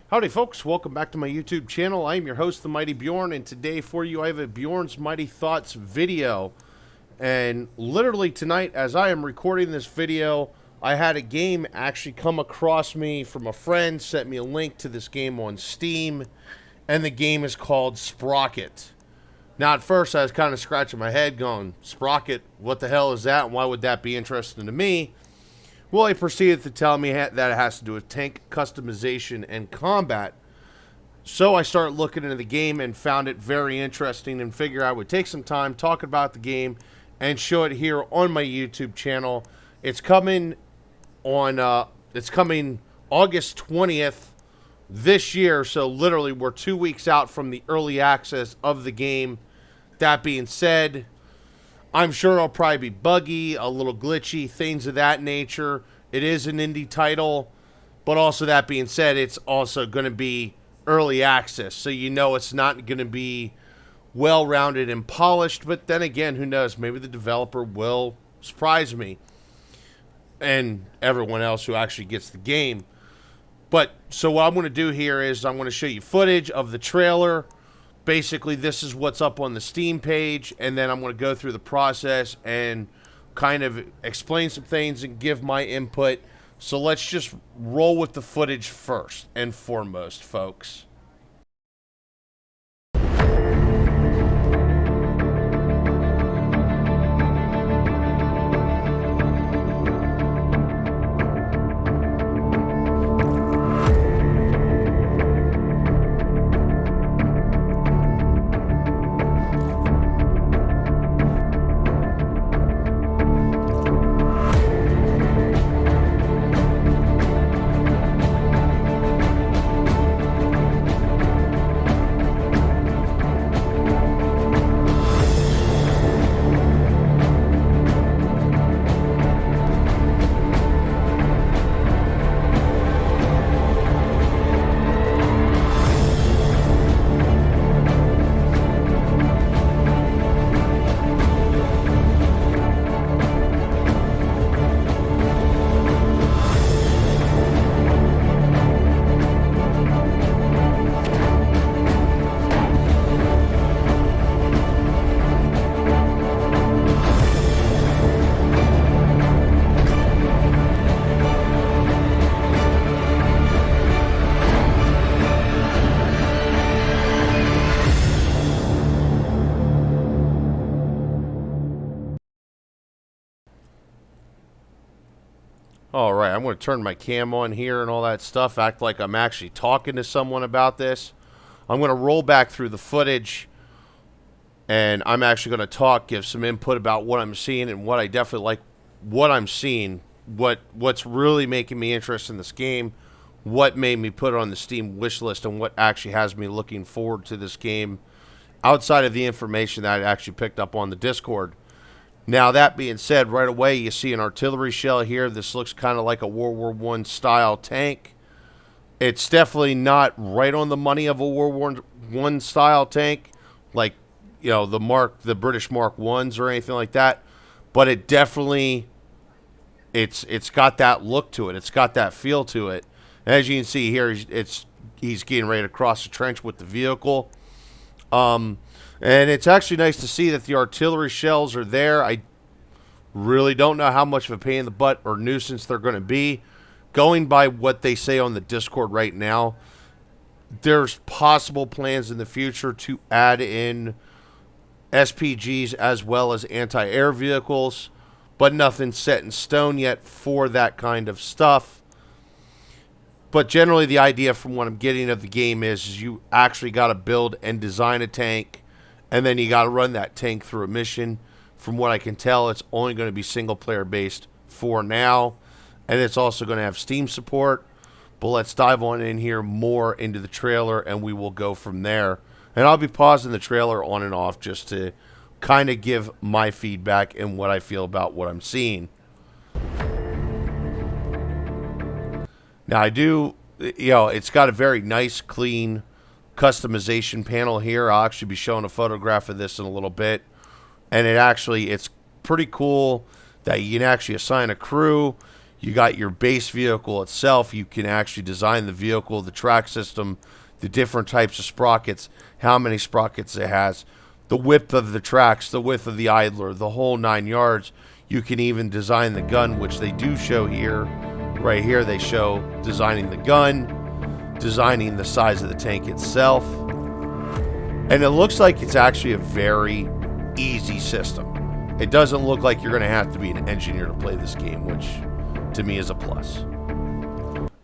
Howdy folks, welcome back to my YouTube channel. I am your host, the Mighty Bjorn, and today for you I have a Bjorn's Mighty Thoughts video. And literally tonight, as I am recording this video, I had a game actually come across me from a friend, sent me a link to this game on Steam, and the game is called Sprocket. Now at first I was kind of scratching my head going, Sprocket, what the hell is that, and why would that be interesting to me? Well, he proceeded to tell me that it has to do with tank customization and combat. So I started looking into the game and found it very interesting and figured I would take some time, talk about the game, and show it here on my YouTube channel. It's coming on, August 20th this year, so literally we're 2 weeks out from the early access of the game. That being said, I'm sure it'll probably be buggy, a little glitchy, things of that nature. It is an indie title, but also that being said, it's also going to be early access, so you know it's not going to be well-rounded and polished, but then again, who knows, maybe the developer will surprise me and everyone else who actually gets the game. But, so what I'm going to do here is I'm going to show you footage of the trailer. Basically, this is what's up on the Steam page, and then I'm going to go through the process and kind of explain some things and give my input. So let's just roll with the footage first and foremost, folks. Alright, I'm going to turn my cam on here and all that stuff, act like I'm actually talking to someone about this. I'm going to roll back through the footage, and I'm actually going to talk, give some input about what I'm seeing and what I definitely like, what I'm seeing, what's really making me interested in this game, what made me put it on the Steam wish list, and what actually has me looking forward to this game outside of the information that I actually picked up on the Discord. Now, that being said, right away, you see an artillery shell here. This looks kind of like a World War I style tank. It's definitely not right on the money of a World War I style tank, like, you know, the British Mark 1s or anything like that. But it definitely, it's got that look to it. It's got that feel to it. And as you can see here, he's getting ready to cross the trench with the vehicle. And it's actually nice to see that the artillery shells are there. I really don't know how much of a pain in the butt or nuisance they're going to be. Going by what they say on the Discord right now, there's possible plans in the future to add in SPGs as well as anti-air vehicles, but nothing's set in stone yet for that kind of stuff. But generally the idea from what I'm getting of the game is you actually got to build and design a tank, and then you got to run that tank through a mission. From what I can tell, it's only going to be single-player based for now, and it's also going to have Steam support. But let's dive on in here more into the trailer, and we will go from there. And I'll be pausing the trailer on and off just to kind of give my feedback and what I feel about what I'm seeing. Now, I do, you know, it's got a very nice, clean customization panel here. I'll actually be showing a photograph of this in a little bit. And it's pretty cool that you can actually assign a crew. You got your base vehicle itself. You can actually design the vehicle, the track system, the different types of sprockets, how many sprockets it has, the width of the tracks, the width of the idler, the whole 9 yards. You can even design the gun, which they do show here. Right here they show designing the gun, designing the size of the tank itself. And it looks like it's actually a very easy system. It doesn't look like you're going to have to be an engineer to play this game, which to me is a plus.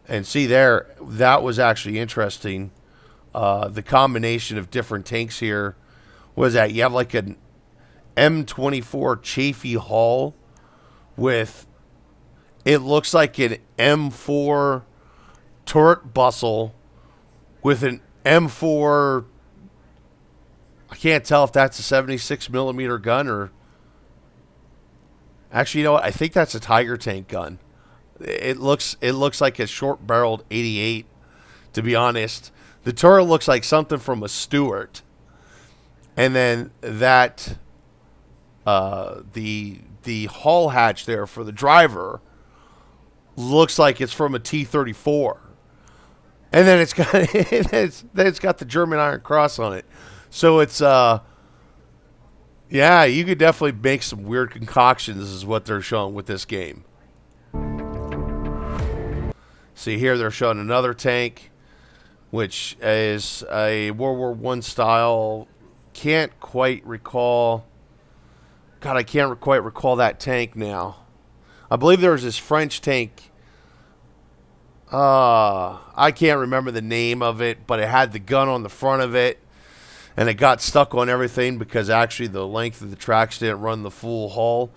And see there, that was actually interesting. The combination of different tanks here was that you have like an M24 Chaffee hull with, it looks like an M4 turret bustle with an M4, I can't tell if that's a 76 millimeter gun or, actually, you know what? I think that's a Tiger tank gun. It looks like a short-barreled 88, to be honest. The turret looks like something from a Stuart. And then that, the hull hatch there for the driver looks like it's from a T-34. And then it's got it's got the German Iron Cross on it. So it's yeah, you could definitely make some weird concoctions is what they're showing with this game. See here they're showing another tank, which is a World War I style. Can't quite recall. God, I can't quite recall that tank now. I believe there was this French tank. I can't remember the name of it, but it had the gun on the front of it. And it got stuck on everything because actually the length of the tracks didn't run the full hull.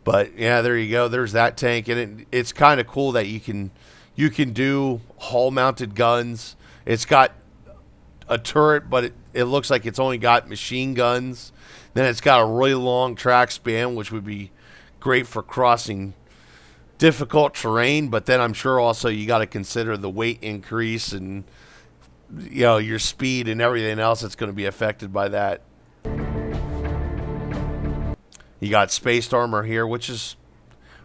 But yeah, there you go. There's that tank, and it's kind of cool that you can do hull-mounted guns. It's got a turret, but it looks like it's only got machine guns. Then it's got a really long track span, which would be great for crossing difficult terrain. But then I'm sure also you got to consider the weight increase and, you know, your speed and everything else that's going to be affected by that. You got spaced armor here, which is,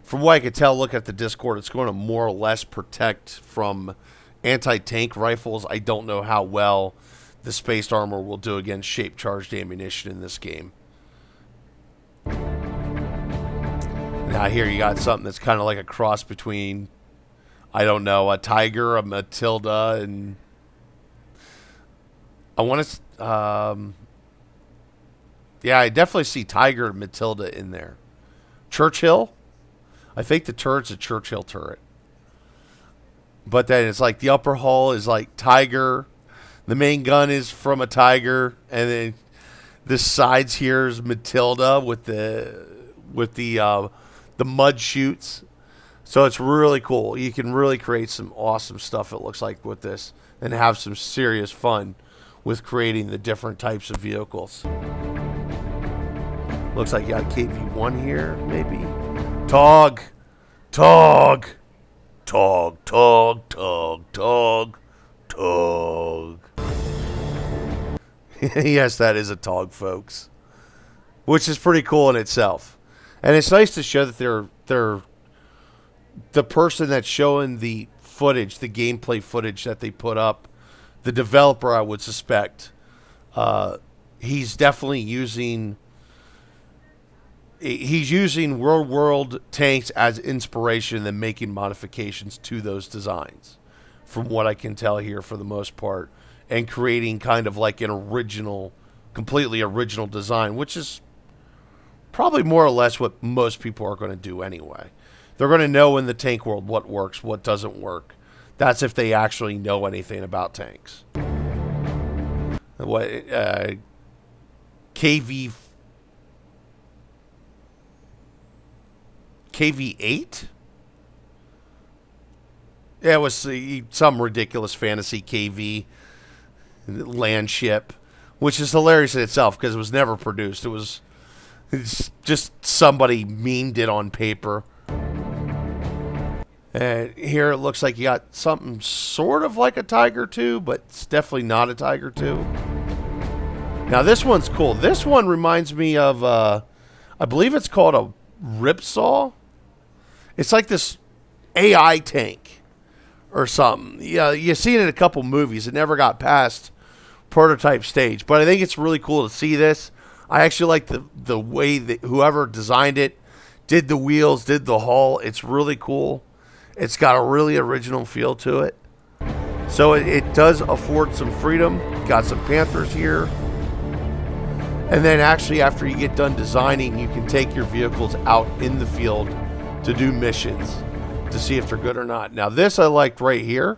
from what I could tell, look at the Discord, it's going to more or less protect from anti-tank rifles. I don't know how well the spaced armor will do against shape-charged ammunition in this game. Now here you got something that's kind of like a cross between, I don't know, a Tiger, a Matilda, and I want to, yeah, I definitely see Tiger and Matilda in there. Churchill? I think the turret's a Churchill turret. But then it's like the upper hull is like Tiger. The main gun is from a Tiger. And then the sides here is Matilda with the mud chutes. So it's really cool. You can really create some awesome stuff, it looks like, with this. And have some serious fun with creating the different types of vehicles. Looks like you got a KV-1 here, maybe. Tog. Tog. Tog. Tog. Tog. Tog. Tog. Yes, that is a Tog, folks. Which is pretty cool in itself. And it's nice to show that they're the person that's showing the footage, the gameplay footage that they put up, the developer, I would suspect, he's definitely using real world tanks as inspiration and making modifications to those designs, from what I can tell here for the most part, and creating kind of like an original, completely original design, which is probably more or less what most people are going to do anyway. They're going to know in the tank world what works, what doesn't work. That's if they actually know anything about tanks. What KV-8? Yeah, it was some ridiculous fantasy KV land ship, which is hilarious in itself because it was never produced. It's just somebody memed it on paper. And here it looks like you got something sort of like a Tiger 2, but it's definitely not a Tiger 2. Now this one's cool. This one reminds me of, I believe it's called a Ripsaw. It's like this, AI tank or something. Yeah, you've seen it in a couple movies. It never got past prototype stage, but I think it's really cool to see this. I actually like the way that whoever designed it did the wheels, did the hull. It's really cool. It's got a really original feel to it. So it does afford some freedom. Got some Panthers here. And then actually after you get done designing, you can take your vehicles out in the field to do missions to see if they're good or not. Now this I liked right here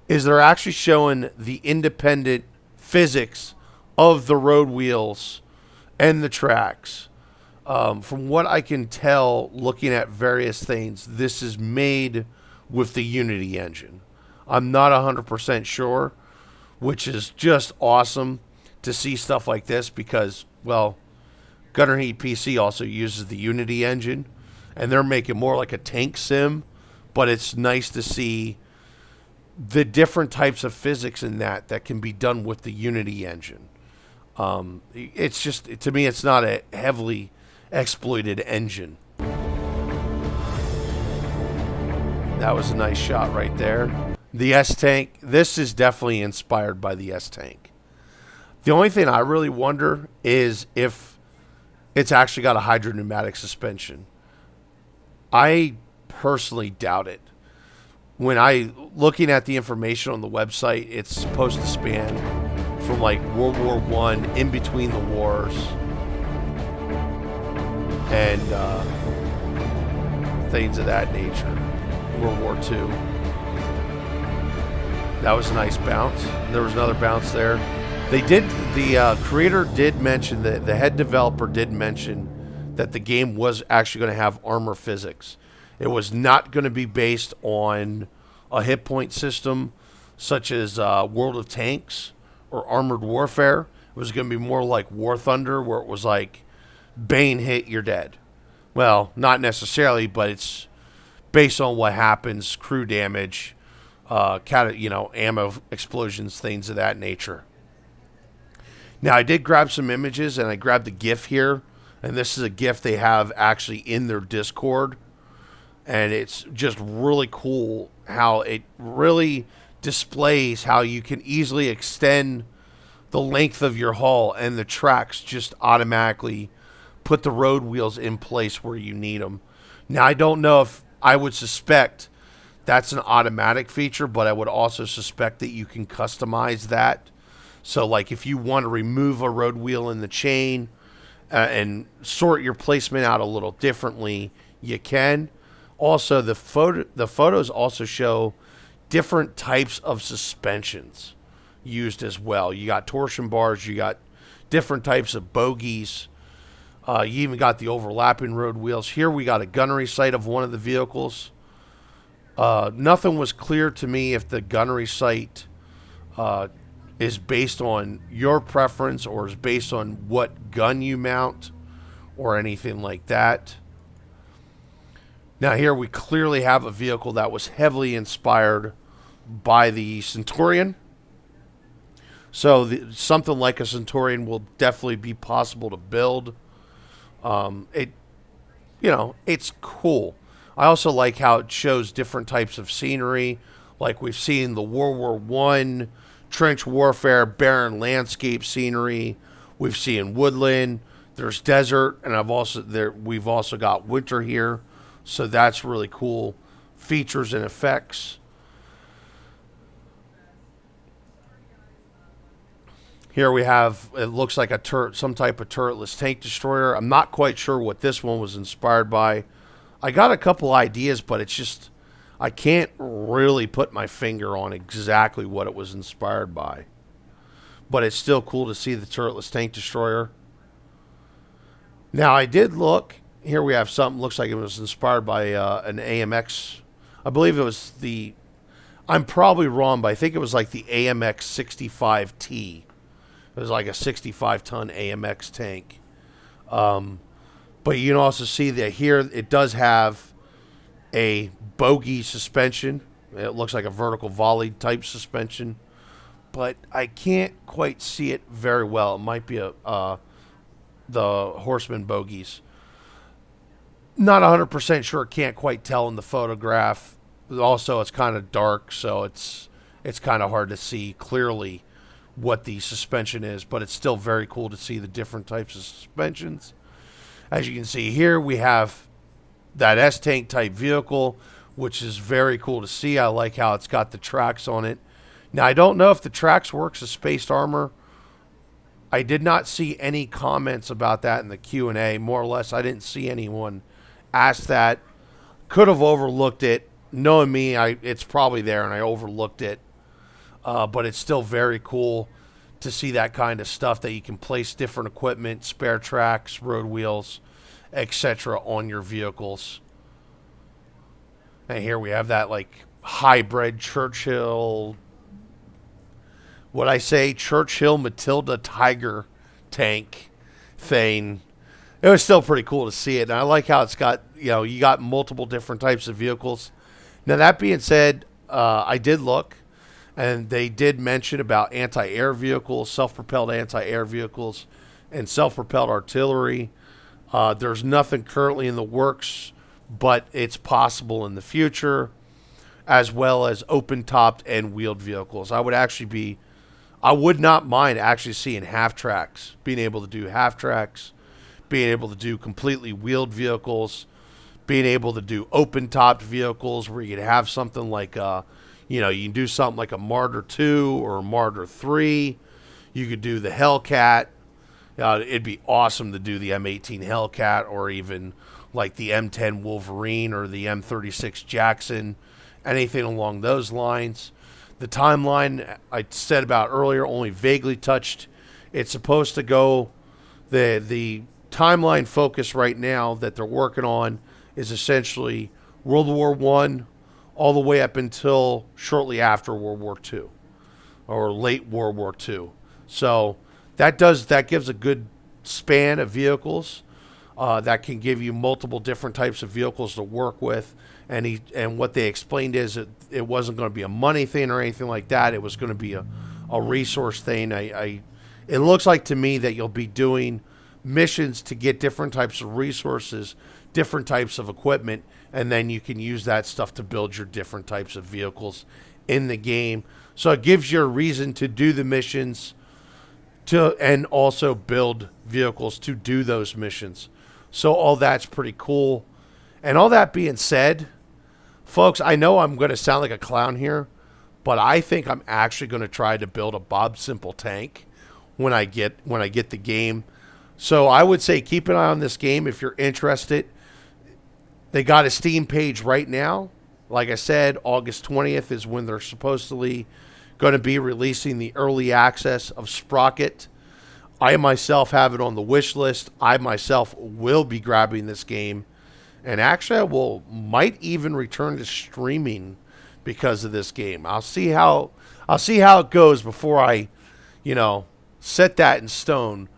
is they're actually showing the independent physics of the road wheels and the tracks. From what I can tell looking at various things, this is made with the Unity engine. I'm not 100% sure, which is just awesome to see stuff like this because, well, Gunner Heat PC also uses the Unity engine, and they're making more like a tank sim, but it's nice to see the different types of physics in that can be done with the Unity engine. It's just, to me, it's not a heavily exploited engine. That was a nice shot right there. The S-Tank, this is definitely inspired by the S-Tank. The only thing I really wonder is if it's actually got a hydropneumatic suspension. I personally doubt it. When looking at the information on the website, it's supposed to span from like World War I, in between the wars, and things of that nature. World War II. That was a nice bounce. There was another bounce there. The creator did mention, that the head developer did mention that the game was actually going to have armor physics. It was not going to be based on a hit point system such as World of Tanks or Armored Warfare. It was going to be more like War Thunder, where it was like Bane hit, you're dead. Well, not necessarily, but it's based on what happens, crew damage, ammo explosions, things of that nature. Now, I did grab some images, and I grabbed a GIF here, and this is a GIF they have actually in their Discord, and it's just really cool how it really displays how you can easily extend the length of your hull, and the tracks just automatically put the road wheels in place where you need them. Now, I don't know if I would suspect that's an automatic feature, but I would also suspect that you can customize that. So, like, if you want to remove a road wheel in the chain and sort your placement out a little differently, you can. Also, the photos also show different types of suspensions used as well. You got torsion bars, you got different types of bogies. You even got the overlapping road wheels. Here we got a gunnery sight of one of the vehicles. Nothing was clear to me if the gunnery sight is based on your preference or is based on what gun you mount or anything like that. Now here we clearly have a vehicle that was heavily inspired by the Centurion. So something like a Centurion will definitely be possible to build. It's cool. I also like how it shows different types of scenery. Like we've seen the World War I trench warfare, barren landscape scenery. We've seen woodland. There's desert, and we've also got winter here. So that's really cool features and effects. Here we have, it looks like some type of turretless tank destroyer. I'm not quite sure what this one was inspired by. I got a couple ideas, but it's just, I can't really put my finger on exactly what it was inspired by. But it's still cool to see the turretless tank destroyer. Now, I did look. Here we have something, looks like it was inspired by an AMX. I believe it was I'm probably wrong, but I think it was like the AMX 65T. It was like a 65-ton AMX tank. But you can also see that here it does have a bogie suspension. It looks like a vertical volley type suspension. But I can't quite see it very well. It might be the Horseman bogies. Not 100% sure. Can't quite tell in the photograph. Also, it's kind of dark, so it's kind of hard to see clearly what the suspension is, but it's still very cool to see the different types of suspensions. As you can see here, we have that S-Tank type vehicle, which is very cool to see. I like how it's got the tracks on it. Now, I don't know if the tracks works as spaced armor. I did not see any comments about that in the Q&A. More or less, I didn't see anyone ask that. Could have overlooked it. Knowing me, it's probably there, and I overlooked it. But it's still very cool to see that kind of stuff, that you can place different equipment, spare tracks, road wheels, etc. on your vehicles. And here we have that like hybrid Churchill, what I say, Churchill Matilda Tiger tank thing. It was still pretty cool to see it. And I like how it's got, you got multiple different types of vehicles. Now, that being said, I did look, and they did mention about anti-air vehicles, self-propelled anti-air vehicles, and self-propelled artillery. There's nothing currently in the works, but it's possible in the future, as well as open-topped and wheeled vehicles. I would not mind actually seeing half tracks, being able to do half tracks, being able to do completely wheeled vehicles, being able to do open-topped vehicles where you could have something like, you can do something like a Marder 2 or a Marder 3. You could do the Hellcat. It'd be awesome to do the M18 Hellcat, or even like the M10 Wolverine or the M36 Jackson, anything along those lines. The timeline I said about earlier, only vaguely touched. It's supposed to go, the timeline focus right now that they're working on is essentially World War I all the way up until shortly after World War II, or late World War II. So that gives a good span of vehicles that can give you multiple different types of vehicles to work with. And what they explained is it wasn't going to be a money thing or anything like that. It was going to be a resource thing. It looks like to me that you'll be doing missions to get different types of resources, different types of equipment, and then you can use that stuff to build your different types of vehicles in the game. So it gives you a reason to do the missions and also build vehicles to do those missions. So all that's pretty cool. And all that being said, folks, I know I'm going to sound like a clown here, but I think I'm actually going to try to build a Bob Simple tank when I get the game. So I would say keep an eye on this game if you're interested. They got a Steam page right now. Like I said, August 20th is when they're supposedly going to be releasing the early access of Sprocket. I myself have it on the wish list. I myself will be grabbing this game. And actually, I might even return to streaming because of this game. I'll see how it goes before I, set that in stone.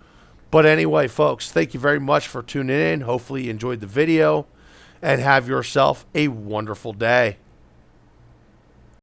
But anyway, folks, thank you very much for tuning in. Hopefully you enjoyed the video, and have yourself a wonderful day.